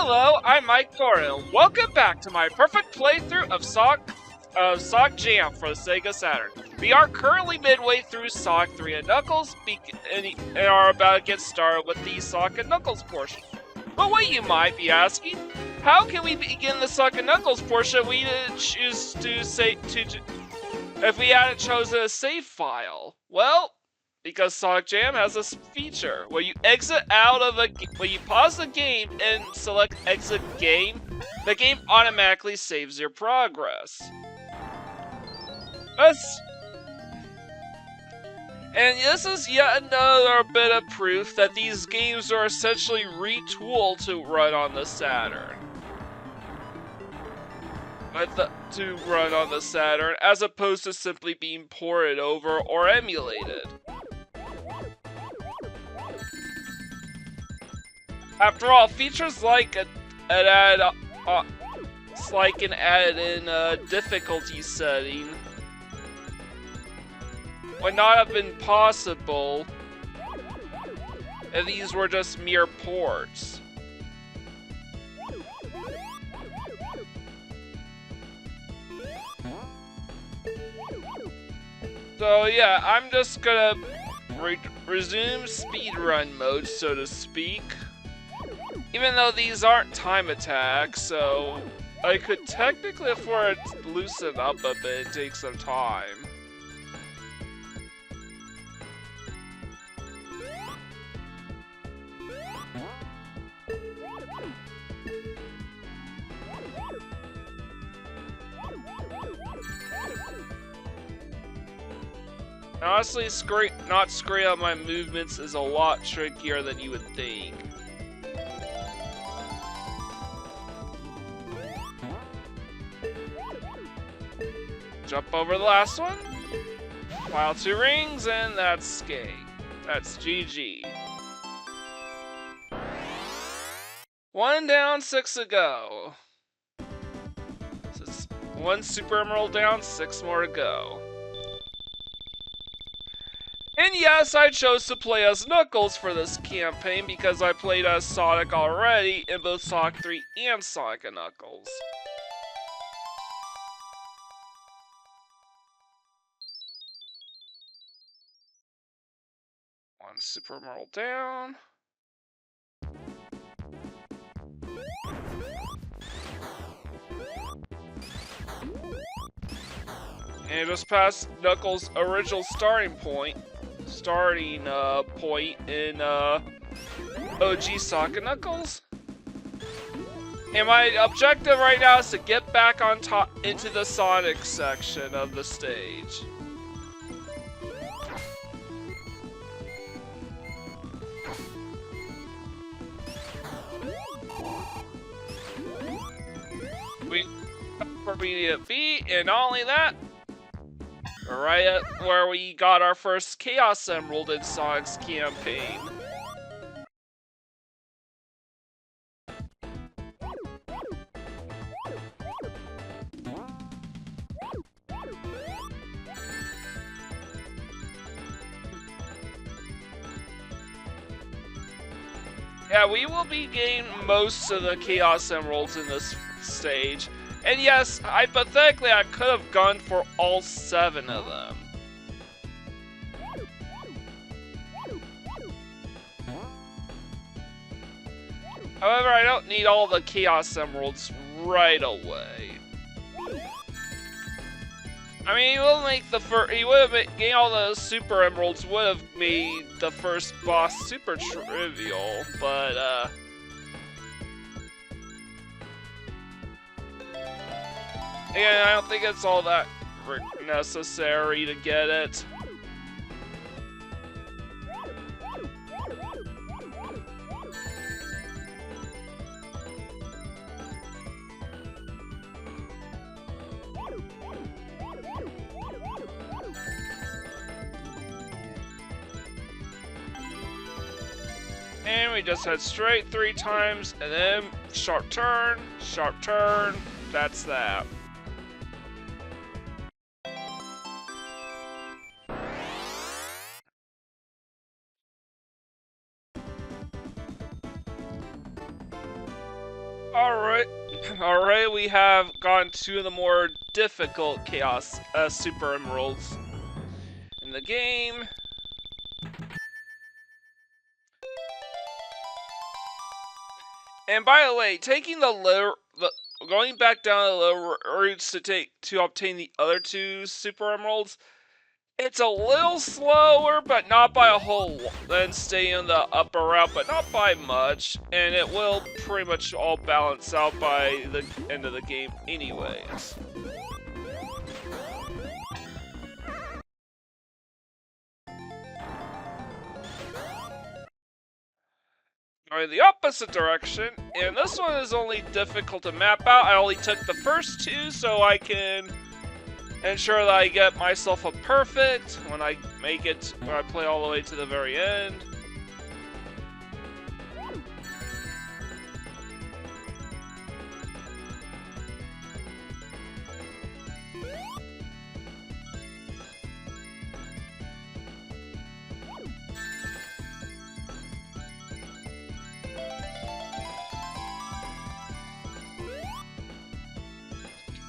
Hello, I'm Mike Thornhill. Welcome back to my perfect playthrough of Sonic Jam for the Sega Saturn. We are currently midway through Sonic 3 and Knuckles and are about to get started with the Sonic and Knuckles portion. But what you might be asking, how can we begin the Sonic and Knuckles portion if we didn't choose if we hadn't chosen a save file? Well, because Sonic Jam has this feature where you when you pause the game and select exit game, the game automatically saves your progress. And this is yet another bit of proof that these games are essentially retooled to run on the Saturn. As opposed to simply being ported over or emulated. After all, features like an added-in difficulty setting would not have been possible if these were just mere ports. So yeah, I'm just gonna resume speedrun mode, so to speak. Even though these aren't time attacks, so I could technically afford to loosen up a bit and take some time. Honestly, not screwing up my movements is a lot trickier than you would think. Jump over the last one, file 2 rings, and that's skate. That's GG. 1 down, 6 to go. So it's 1 Super Emerald down, 6 more to go. And yes, I chose to play as Knuckles for this campaign because I played as Sonic already in both Sonic 3 and Sonic and Knuckles. Super Emerald down. And just past Knuckles' original starting point in OG Sonic and Knuckles. And my objective right now is to get back on top into the Sonic section of the stage. Intermediate B, and not only that, we're right at where we got our first Chaos Emerald in Sonic's campaign. Yeah, we will be getting most of the Chaos Emeralds in this stage. And yes, hypothetically, I could have gone for all 7 of them. However, I don't need all the Chaos Emeralds right away. I mean, getting all the Super Emeralds would have made the first boss super trivial, but and I don't think it's all that necessary to get it. And we just head straight 3 times, and then sharp turn, that's that. Alright, we have gone to the more difficult Chaos Super Emeralds in the game. And by the way, taking going back down the lower routes to obtain the other two Super Emeralds, it's a little slower, but not by a whole lot, than staying in the upper route, but not by much, and it will pretty much all balance out by the end of the game anyways. Going the opposite direction, and this one is only difficult to map out. I only took the first two so I can ensure that I get myself a perfect when I play all the way to the very end.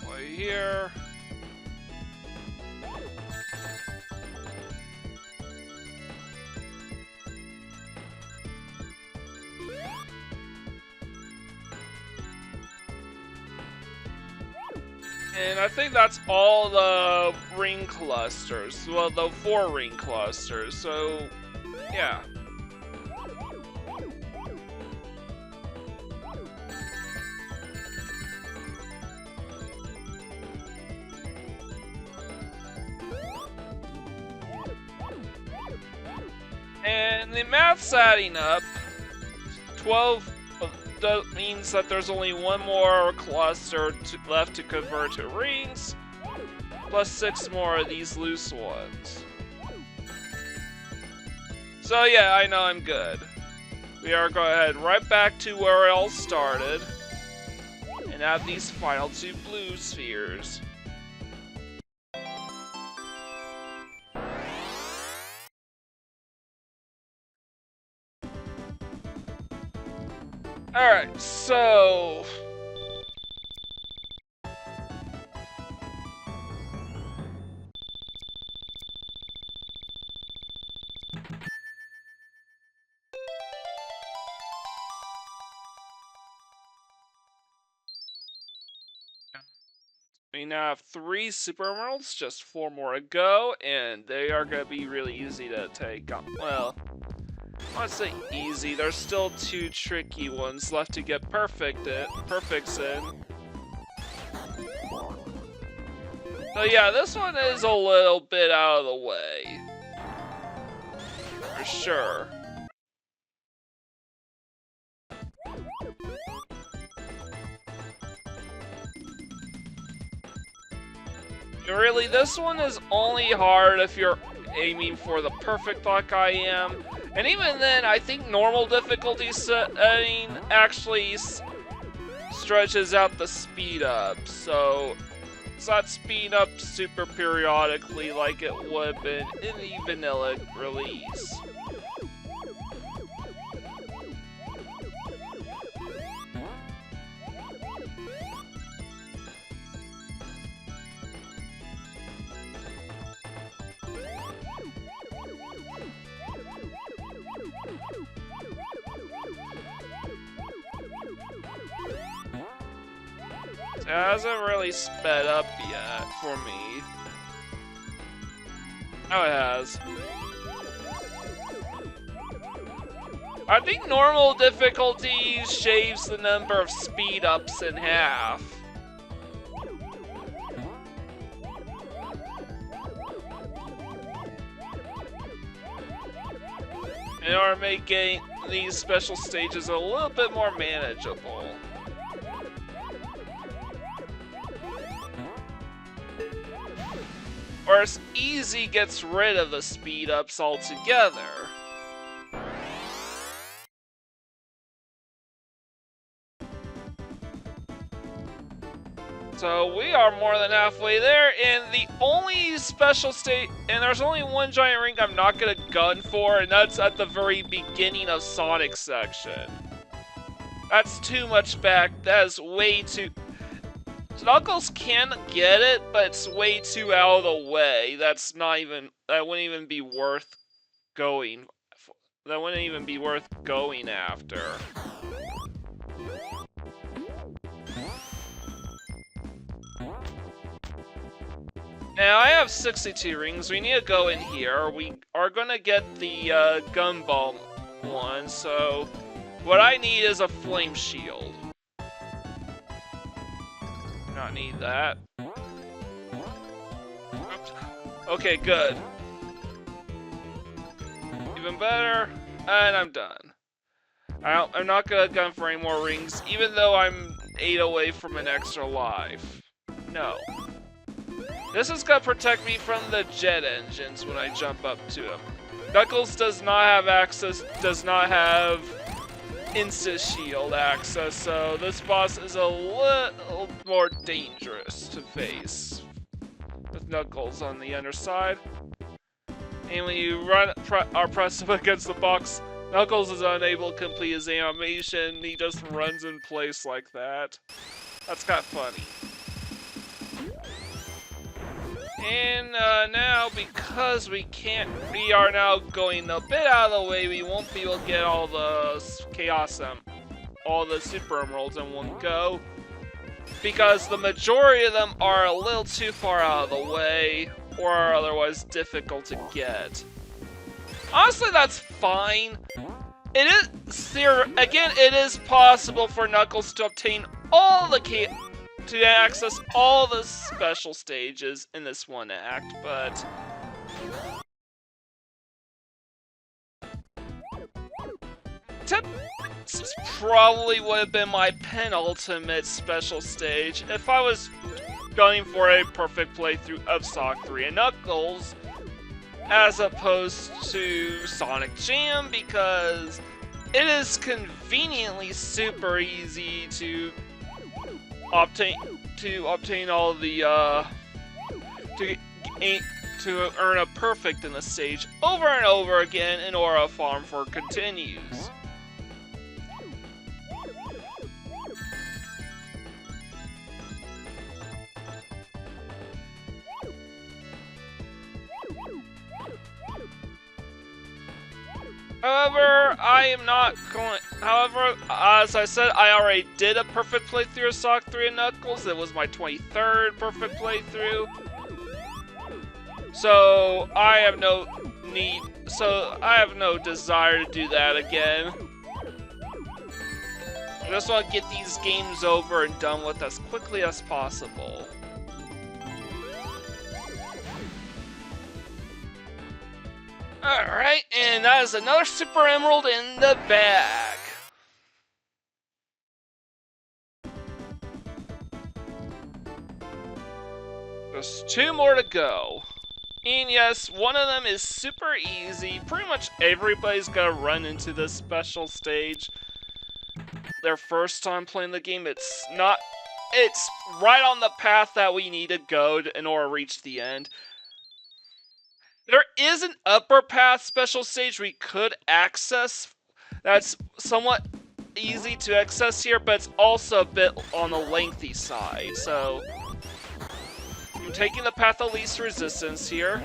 Play here. And I think that's all the ring clusters. Well, the 4 ring clusters. So, yeah. And the math's adding up. 12 means that there's only one more cluster left to convert to rings, plus 6 more of these loose ones. So yeah, I know I'm good. We are going to head right back to where it all started, and add these final 2 blue spheres. Alright, so... we now have 3 Super Emeralds, just 4 more to go, and they are going to be really easy to take on. Well, I want to say easy, there's still 2 tricky ones left to get perfects in. So yeah, this one is a little bit out of the way. For sure. Really, this one is only hard if you're aiming for the perfect like I am. And even then, I think normal difficulty setting actually stretches out the speed up. So it's not speed up super periodically like it would have been in the vanilla release. It hasn't really sped up yet for me. Oh, it has. I think normal difficulty shaves the number of speed ups in half. In order to make these special stages a little bit more manageable. Whereas easy gets rid of the speed ups altogether. So we are more than halfway there, and the only special state, and there's only one giant ring I'm not gonna gun for, and that's at the very beginning of Sonic's section. That's too much back. That is way too... Knuckles can get it, but it's way too out of the way. That's not even... That wouldn't even be worth going... That wouldn't even be worth going after. Now, I have 62 rings. We need to go in here. We are going to get the Gumball one, so... What I need is a Flame Shield. Not need that. Okay, good. Even better, and I'm done. I'm not gonna gun for any more rings, even though I'm 8 away from an extra life. No. This is gonna protect me from the jet engines when I jump up to them. Knuckles does not have access, does not have Insta-Shield access, so this boss is a little more dangerous to face with Knuckles on the underside. And when you press up against the box, Knuckles is unable to complete his animation. He just runs in place like that. That's kind of funny. And now, because we are now going a bit out of the way, we won't be able to get all the Chaos all the Super Emeralds in one go. Because the majority of them are a little too far out of the way, or are otherwise difficult to get. Honestly, that's fine. It is possible for Knuckles to obtain all the to access all the special stages in this one act, but this probably would have been my penultimate special stage if I was going for a perfect playthrough of Sonic 3 and Knuckles as opposed to Sonic Jam, because it is conveniently super easy to obtain all the to earn a perfect in the stage over and over again in order to farm for continues. However, I am not going. However, as I said, I already did a perfect playthrough of Sonic 3 and Knuckles. It was my 23rd perfect playthrough. So I have no need. So I have no desire to do that again. I just want to get these games over and done with as quickly as possible. Alright, and that is another Super Emerald in the bag. There's 2 more to go. And yes, one of them is super easy. Pretty much everybody's gonna run into this special stage their first time playing the game. It's right on the path that we need to go in order to reach the end. There is an upper path special stage we could access that's somewhat easy to access here, but it's also a bit on the lengthy side, so I'm taking the path of least resistance here.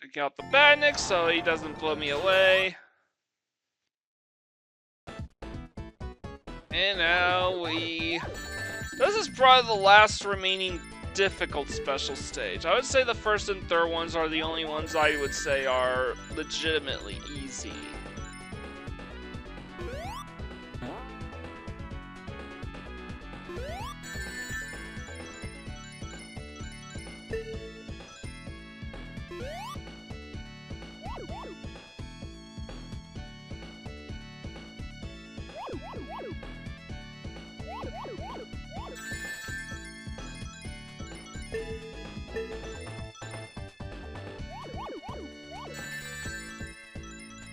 Taking out the Badnik so he doesn't blow me away. And now this is probably the last remaining difficult special stage. I would say the first and third ones are the only ones I would say are legitimately easy.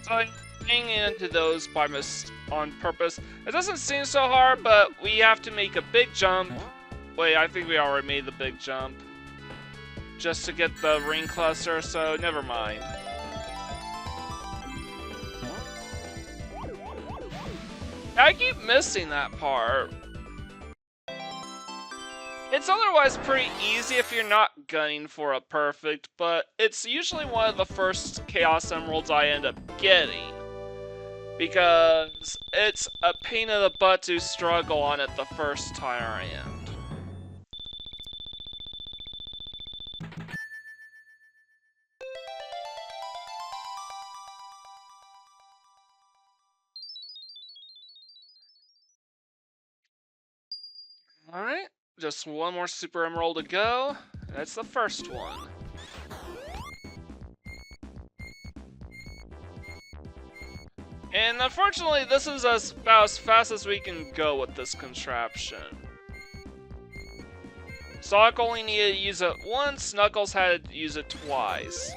So hang into those on purpose. It doesn't seem so hard, but we have to make a big jump. Wait, I think we already made the big jump. Just to get the ring cluster, so never mind. I keep missing that part. It's otherwise pretty easy if you're not gunning for a perfect, but it's usually one of the first Chaos Emeralds I end up getting. Because it's a pain in the butt to struggle on it the first time around. Alright, just one more Super Emerald to go. That's the first one. And unfortunately, this is about as fast as we can go with this contraption. Sonic only needed to use it once, Knuckles had to use it twice.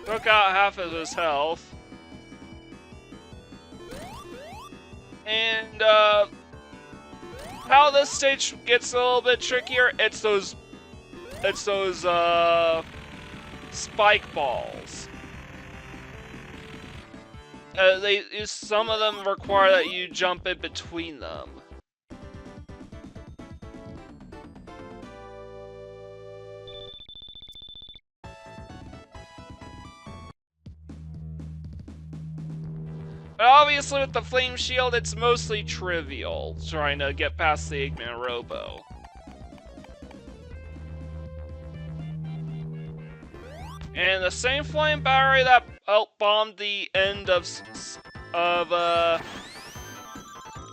Took out half of his health. And, how this stage gets a little bit trickier, it's those spike balls. Some of them require that you jump in between them. But obviously with the Flame Shield, it's mostly trivial, trying to get past the Eggman Robo. And the same flame battery that bombed the end of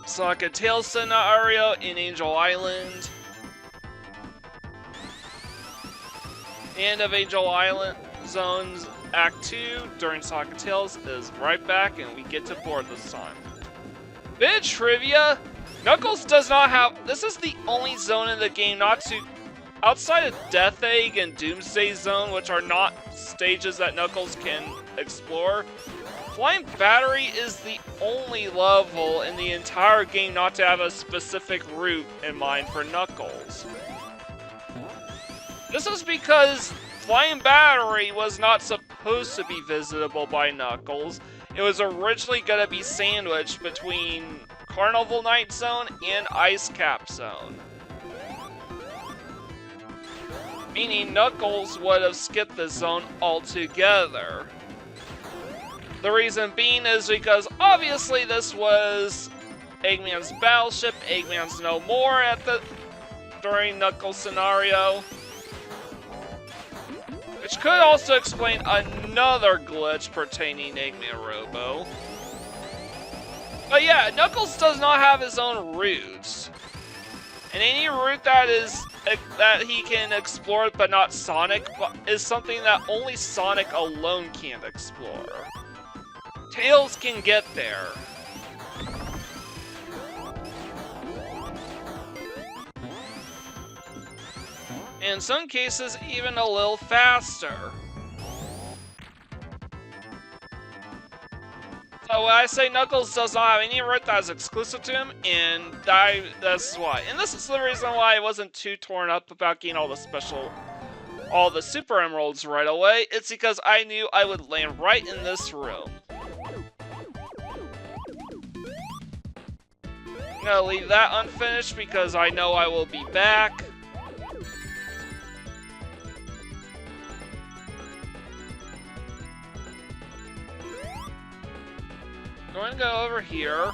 Sonic and Tails scenario in Angel Island. The end of Angel Island Zone's Act 2 during Sonic and Tails is right back, and we get to board this time. Bit of trivia, Knuckles does not have, this is the only zone in the game not to, outside of Death Egg and Doomsday Zone, which are not stages that Knuckles can explore, Flying Battery is the only level in the entire game not to have a specific route in mind for Knuckles. This is because Flying Battery was not supposed to be visitable by Knuckles. It was originally going to be sandwiched between Carnival Night Zone and Ice Cap Zone. Meaning Knuckles would have skipped the zone altogether. The reason being is because obviously this was Eggman's battleship, Eggman's no more during Knuckles' scenario. Which could also explain another glitch pertaining to Eggman Robo. But yeah, Knuckles does not have his own routes. And any route that he can explore but not Sonic is something that only Sonic alone can't explore. Tails can get there. In some cases, even a little faster. So when I say Knuckles does not have any route that is exclusive to him, and that's why. And this is the reason why I wasn't too torn up about getting all the Super Emeralds right away. It's because I knew I would land right in this room. I'm gonna leave that unfinished because I know I will be back. I'm going to go over here.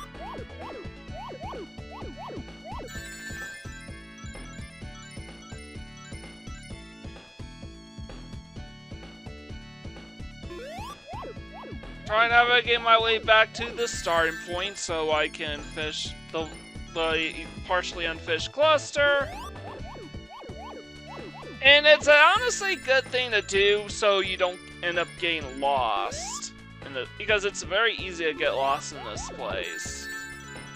Try and navigate my way back to the starting point so I can fish the partially unfished cluster. And it's an honestly good thing to do so you don't end up getting lost. Because it's very easy to get lost in this place.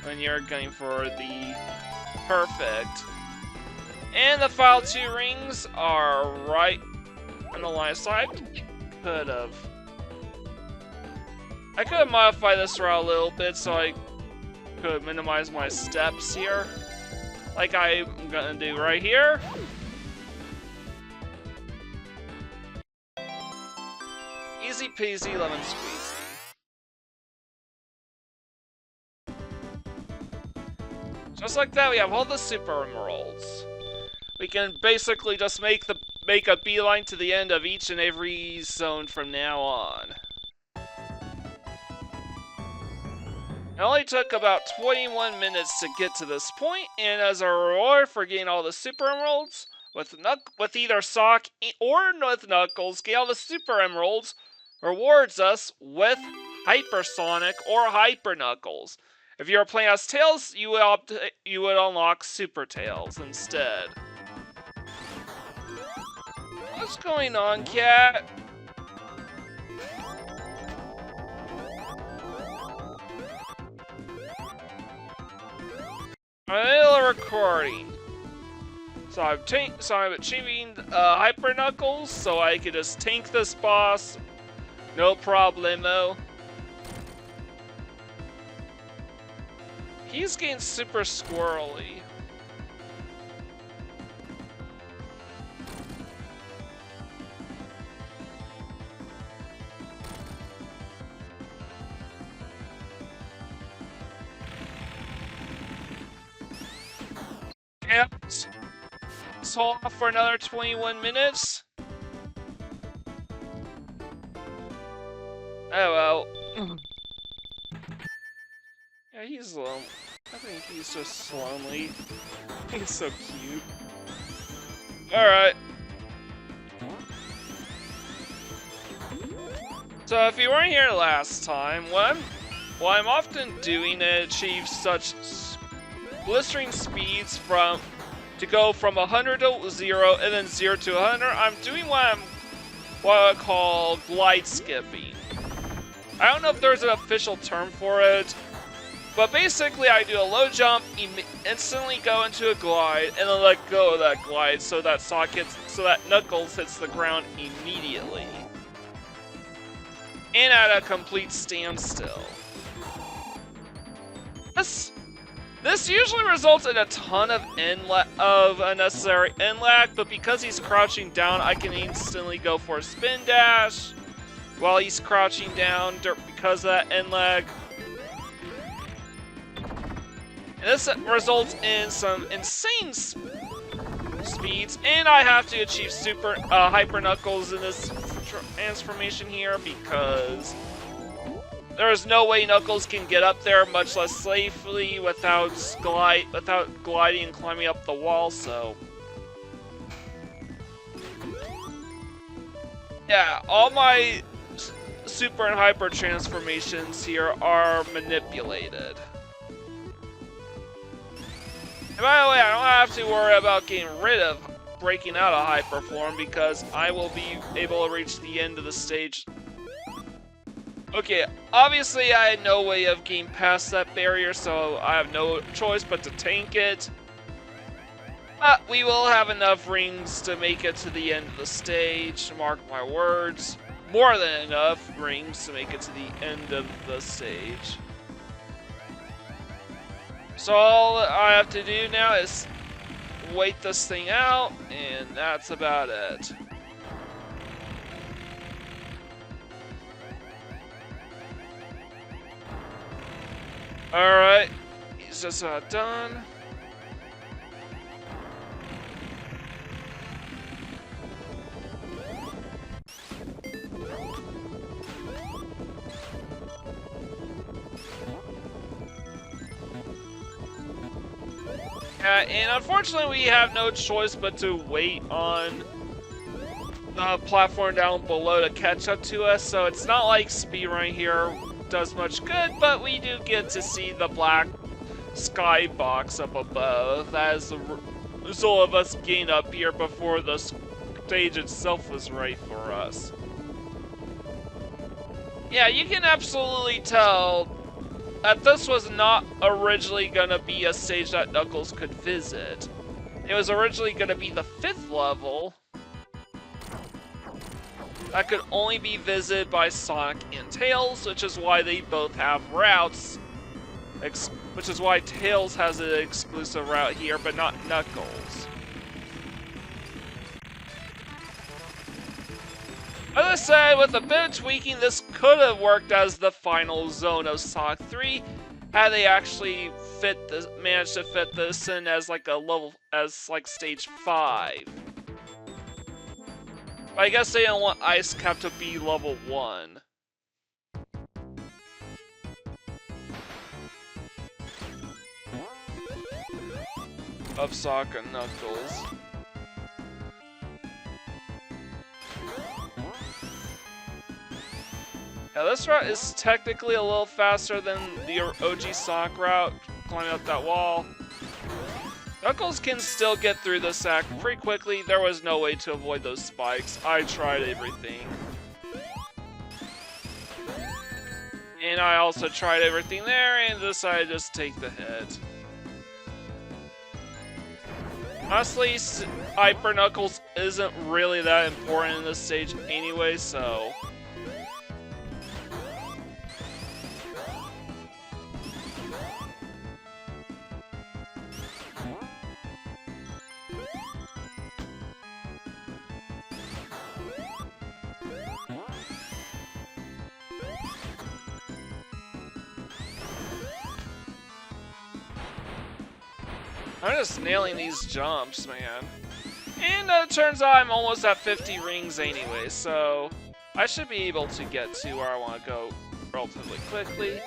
when you're going for the perfect. And the final 2 rings are right on the line of sight. I could have modified this route a little bit so I could minimize my steps here. Like I'm gonna do right here. Easy peasy lemon squeezy. Just like that, we have all the super emeralds. We can basically just make a beeline to the end of each and every zone from now on. It only took about 21 minutes to get to this point, and as a reward for getting all the super emeralds, with either Sawk or with Knuckles, getting all the super emeralds rewards us with Hypersonic or Hyper Knuckles. If you were playing as Tails, you would unlock Super Tails instead. What's going on, cat? I'm in a recording. So I'm achieving Hyper Knuckles, so I could just tank this boss, no problemo. He's getting super squirrely. And let's hold off for another 21 minutes. Oh well. Yeah, he's lonely. I think he's just lonely. He's so cute. Alright. So if you weren't here last time, what I'm often doing to achieve such blistering speeds to go from 100 to 0 and then 0 to 100, I'm doing what I call glide skipping. I don't know if there's an official term for it, but basically I do a low jump, instantly go into a glide, and then let go of that glide so that Knuckles hits the ground immediately. And at a complete standstill. This usually results in a ton of unnecessary end lag, but because he's crouching down, I can instantly go for a spin dash while he's crouching down because of that end lag. And this results in some insane speeds, and I have to achieve Hyper Knuckles in this transformation here because there is no way Knuckles can get up there, much less safely, without gliding and climbing up the wall, so... Yeah, all my Super and Hyper transformations here are manipulated. And by the way, I don't have to worry about getting rid of breaking out of Hyper form because I will be able to reach the end of the stage. Okay, obviously I had no way of getting past that barrier, so I have no choice but to tank it. But we will have enough rings to make it to the end of the stage, mark my words. More than enough rings to make it to the end of the stage. So all I have to do now is wait this thing out, and that's about it. Alright, he's just about done. And unfortunately we have no choice but to wait on the platform down below to catch up to us, so it's not like speedrun here does much good, but we do get to see the black sky box up above as the result of us getting up here before the stage itself was right for us. Yeah, you can absolutely tell that this was not originally gonna be a stage that Knuckles could visit. It was originally gonna be the 5th level that could only be visited by Sonic and Tails, which is why they both have routes. Which is why Tails has an exclusive route here, but not Knuckles. As I said, with a bit of tweaking, this could have worked as the final zone of Sonic 3, had they actually managed to fit this in as like a level, as like stage 5. But I guess they didn't want Ice Cap to be level 1. Of Sonic and Knuckles. Yeah, this route is technically a little faster than the OG Sonic route, climbing up that wall. Knuckles can still get through this act pretty quickly. There was no way to avoid those spikes. I tried everything. And I also tried everything there and decided to just take the hit. Honestly, Hyper Knuckles isn't really that important in this stage anyway, so... I'm just nailing these jumps, man. And it turns out I'm almost at 50 rings anyway, so I should be able to get to where I want to go relatively quickly.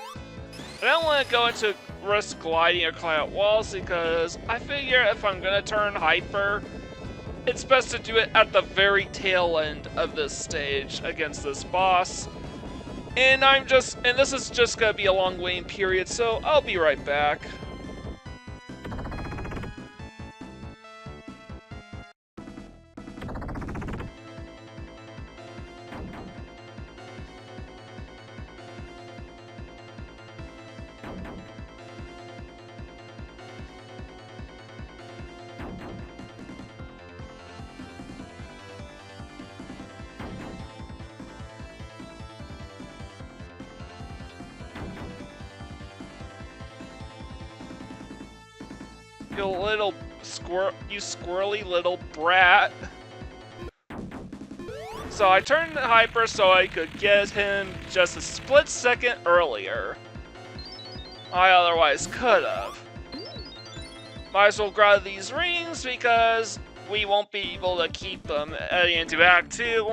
But I don't want to go into risk gliding or climb out walls because I figure if I'm going to turn Hyper, it's best to do it at the very tail end of this stage against this boss. And this is just going to be a long waiting period, so I'll be right back. You squirrely little brat. So I turned Hyper so I could get him just a split second earlier. I otherwise could have. Might as well grab these rings because we won't be able to keep them at the end of Act 2.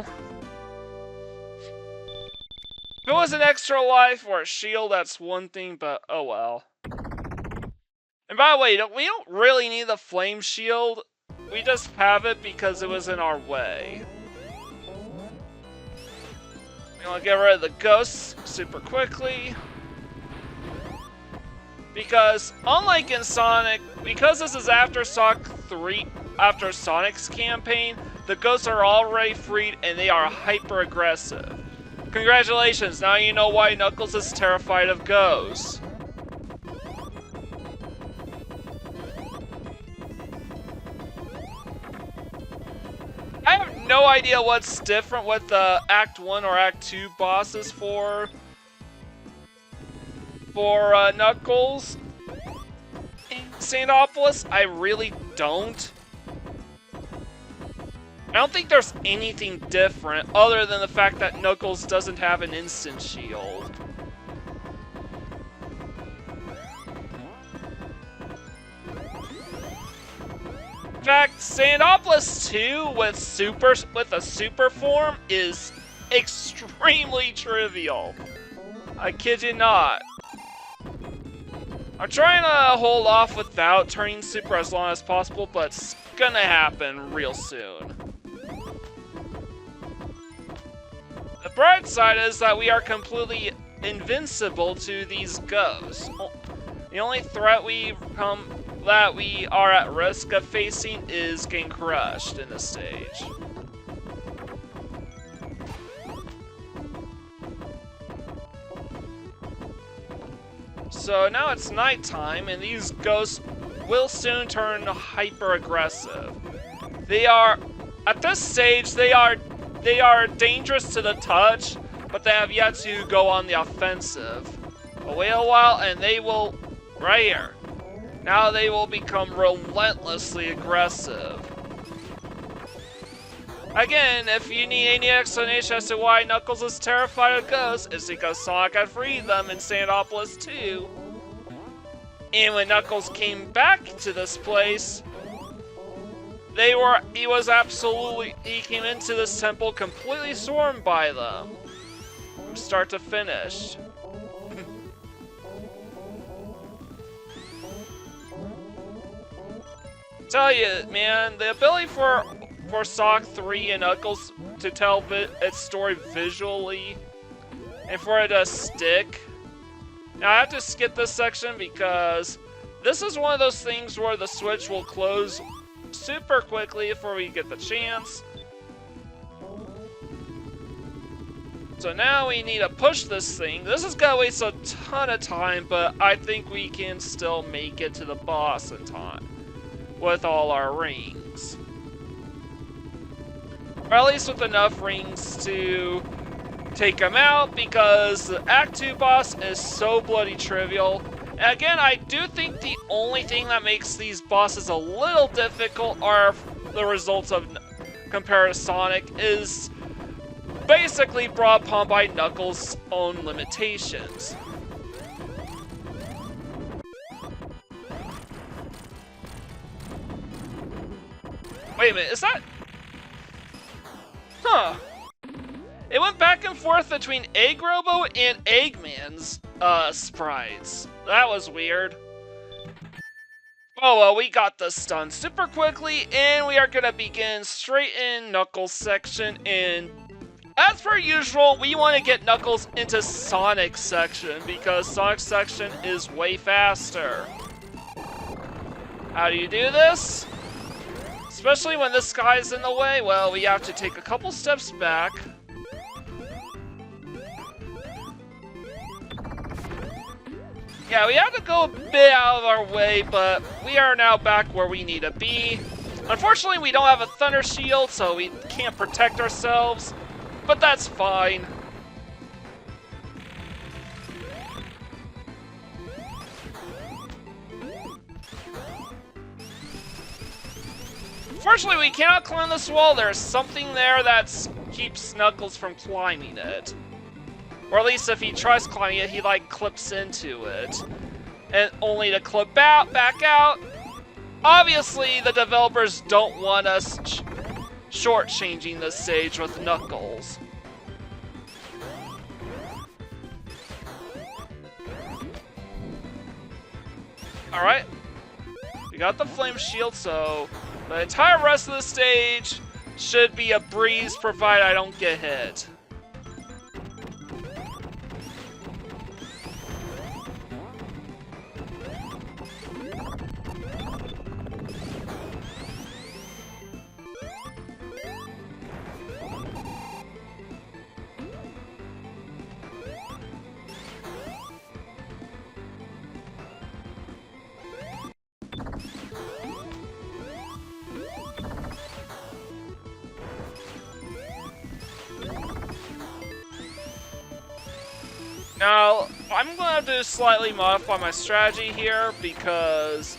If it was an extra life or a shield, that's one thing, but oh well. And by the way, we don't really need the flame shield. We just have it because it was in our way. We want to get rid of the ghosts super quickly. Because unlike in Sonic, because this is after Sonic 3, after Sonic's campaign, the ghosts are already freed and they are hyper aggressive. Congratulations, now you know why Knuckles is terrified of ghosts. I have no idea what's different with the Act 1 or Act 2 bosses for Knuckles in Sandopolis. I really don't. I don't think there's anything different other than the fact that Knuckles doesn't have an instant shield. In fact, Sandopolis 2 with a super form is extremely trivial. I kid you not. I'm trying to hold off without turning super as long as possible, but it's gonna happen real soon. The bright side is that we are completely invincible to these ghosts. The only threat that we are at risk of facing is getting crushed in this stage. So now it's nighttime, and these ghosts will soon turn hyper-aggressive. They are, at this stage, they are dangerous to the touch, but they have yet to go on the offensive. But wait a while, and they will, right here. Now they will become relentlessly aggressive. Again, if you need any explanation as to why Knuckles is terrified of ghosts, it's because Sonic had freed them in Sandopolis 2. And when Knuckles came back to this place, he came into this temple completely swarmed by them. From start to finish. Tell you, man, the ability for Sonic 3 and Knuckles to tell its story visually and for it to stick. Now I have to skip this section because this is one of those things where the switch will close super quickly before we get the chance. So now we need to push this thing. This is gonna waste a ton of time, but I think we can still make it to the boss in time with all our rings. Or at least with enough rings to take him out, because the Act 2 boss is so bloody trivial. And again, I do think the only thing that makes these bosses a little difficult are the results of compared to Sonic is basically brought upon by Knuckles' own limitations. Wait a minute, is that... Huh. It went back and forth between Egg Robo and Eggman's sprites. That was weird. Oh well, we got this done super quickly, and we are gonna begin straight in Knuckles section. And as per usual, we want to get Knuckles into Sonic section because Sonic section is way faster. How do you do this? Especially when this guy's in the way, well, we have to take a couple steps back. Yeah, we have to go a bit out of our way, but we are now back where we need to be. Unfortunately, we don't have a Thunder Shield, so we can't protect ourselves, but that's fine. Unfortunately, we cannot climb this wall. There's something there that keeps Knuckles from climbing it. Or at least if he tries climbing it, he like clips into it. And only to clip out, back out. Obviously, the developers don't want us shortchanging this stage with Knuckles. Alright. We got the flame shield, so the entire rest of the stage should be a breeze, provided I don't get hit. Now, I'm going to slightly modify my strategy here because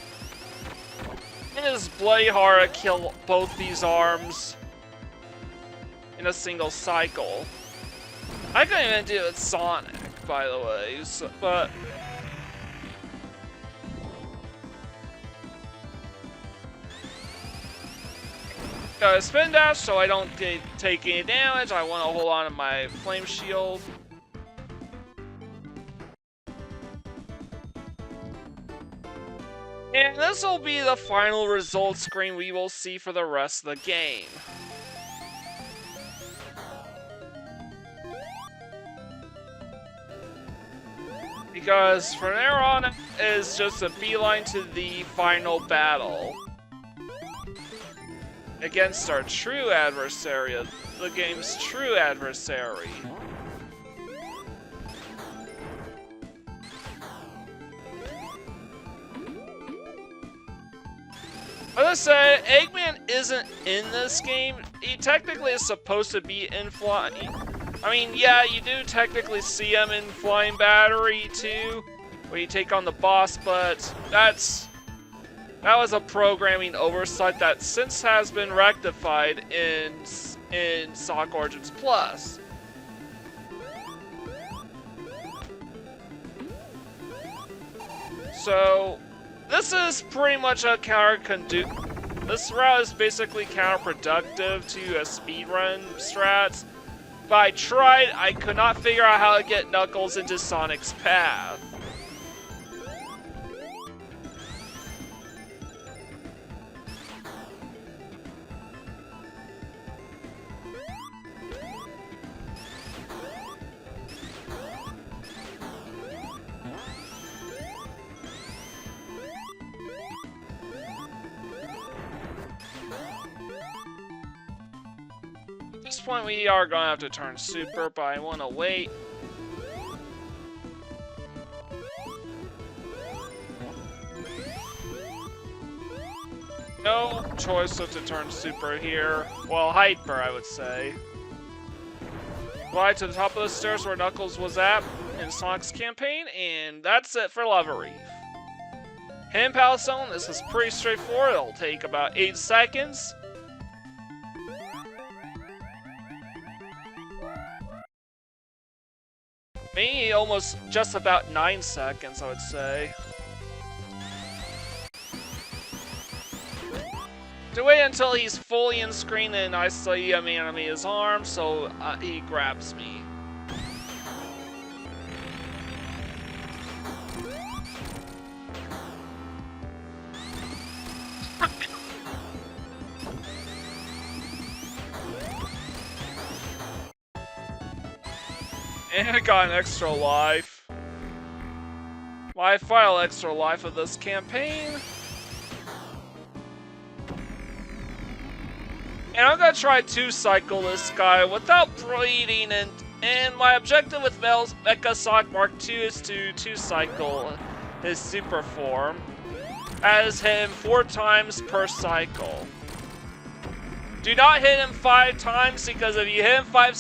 it is bloody hard to kill both these arms in a single cycle. I couldn't even do it with Sonic, by the way, but... Gotta spin dash so I don't take any damage. I want to hold on to my flame shield. And this will be the final results screen we will see for the rest of the game. Because from there on, it is just a beeline to the final battle. Against our true adversary, the game's true adversary. As I said, Eggman isn't in this game. He technically is supposed to be in Flying. I mean, yeah, you do technically see him in Flying Battery too, where you take on the boss, but that was a programming oversight that since has been rectified in Sonic Origins Plus. So this is pretty much a this route is basically counterproductive to a speedrun strat. But I tried, I could not figure out how to get Knuckles into Sonic's path. At this point we are gonna have to turn super, but I wanna wait. No choice but to turn super here. Well, hyper, I would say. Fly to the top of the stairs where Knuckles was at in Sonic's campaign, and that's it for Lava Reef. Hidden Palace Zone, this is pretty straightforward. It'll take about 8 seconds. Maybe almost just about 9 seconds, I would say. To wait until he's fully in screen and I see him animate his arm, so he grabs me. And I got an extra life. My final extra life of this campaign. And I'm gonna try to cycle this guy without bleeding, and my objective with Mecha Sonic Mark II is to cycle his super form, as hit him 4 times per cycle. Do not hit him 5 times, because if you hit him 5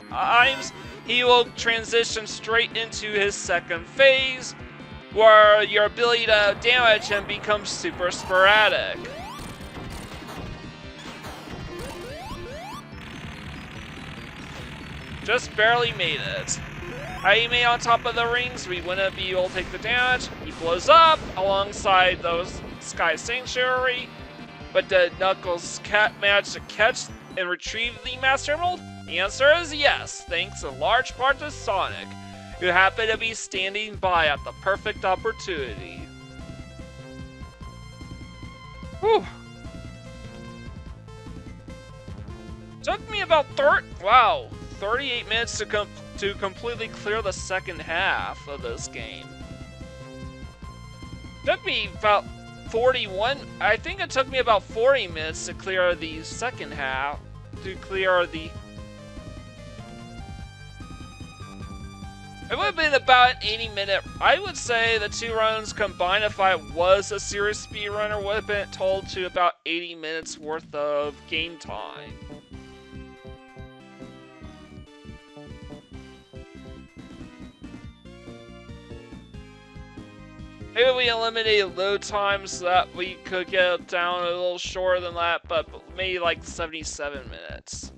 times, he will transition straight into his second phase, where your ability to damage him becomes super sporadic. Just barely made it. Had he made on top of the rings, we wouldn't be able to take the damage. He blows up alongside those Sky Sanctuary, but did Knuckles manage to catch and retrieve the Master Emerald? The answer is yes, thanks in large part to Sonic, who happened to be standing by at the perfect opportunity. Whew. Took me about 38 minutes to completely clear the second half of this game. Took me about 41, I think it took me about 40 minutes to clear the second half, it would have been about an 80-minute, I would say the 2 runs combined, if I was a serious speedrunner, would have been told to about 80 minutes worth of game time. Maybe we eliminated load times so that we could get it down a little shorter than that, but maybe like 77 minutes.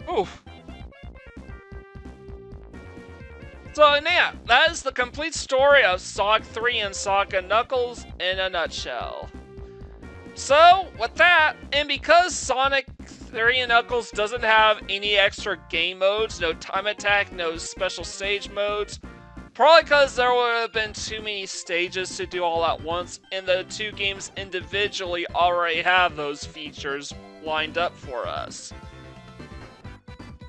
Oof. So yeah, that is the complete story of Sonic 3 and Sonic & Knuckles in a nutshell. So, with that, and because Sonic 3 and Knuckles doesn't have any extra game modes, no time attack, no special stage modes, probably because there would have been too many stages to do all at once, and the 2 games individually already have those features lined up for us.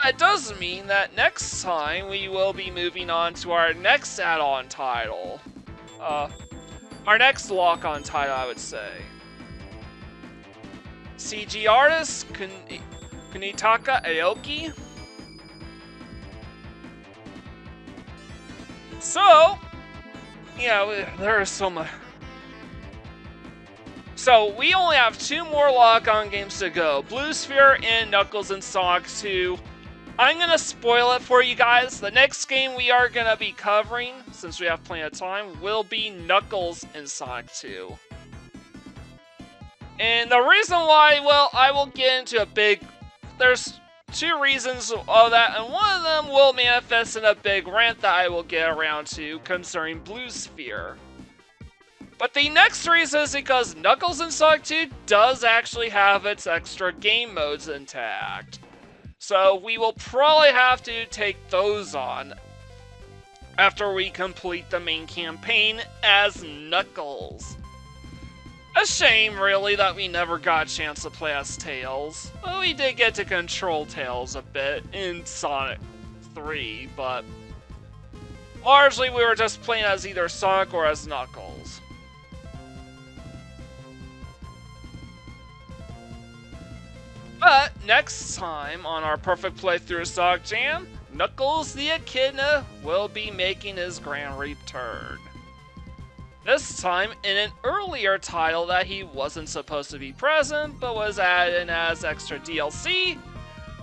That does mean that next time we will be moving on to our next add-on title. Our next lock-on title, I would say. CG artist, Kunitaka Aoki. So, Yeah, there is so much. So we only have 2 more lock-on games to go. Blue Sphere and Knuckles and Sonic 2. I'm gonna spoil it for you guys. The next game we are gonna be covering, since we have plenty of time, will be Knuckles and Sonic 2. And the reason why, well, I will get into there's 2 reasons of that, and one of them will manifest in a big rant that I will get around to concerning Blue Sphere. But the next reason is because Knuckles and Sonic 2 does actually have its extra game modes intact. So we will probably have to take those on after we complete the main campaign as Knuckles. A shame, really, that we never got a chance to play as Tails. Well, we did get to control Tails a bit in Sonic 3, but largely we were just playing as either Sonic or as Knuckles. But next time on our perfect playthrough of Sonic Jam, Knuckles the Echidna will be making his grand return. This time in an earlier title that he wasn't supposed to be present, but was added in as extra DLC.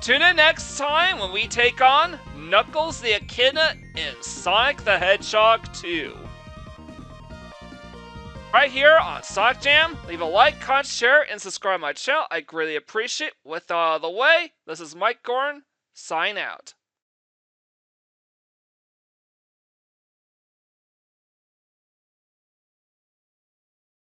Tune in next time when we take on Knuckles the Echidna in Sonic the Hedgehog 2. Right here on Sonic Jam, leave a like, comment, share, and subscribe to my channel. I greatly appreciate it. With all the way, this is Mike Gordon, sign out.